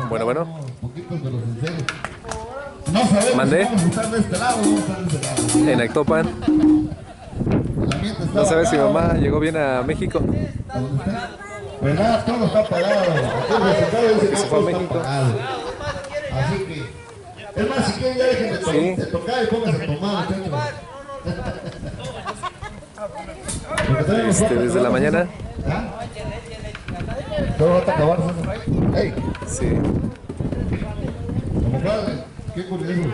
Bueno. No sabemos ¿Mandé? si vamos a estar de este lado o vamos a estar de este lado. En Actopan. No sabes si mamá llegó bien a México. Pues nada, todo está pagado. Aquí el resultado dice que Se fue a todo está México. pagado. Así que, es más, si quieren ya dejen de tocar y pónganse a tomar, muchachos. Desde la mañana. ¿Ah? Todo va a acabar. Hey, Sí. como padre, qué curioso.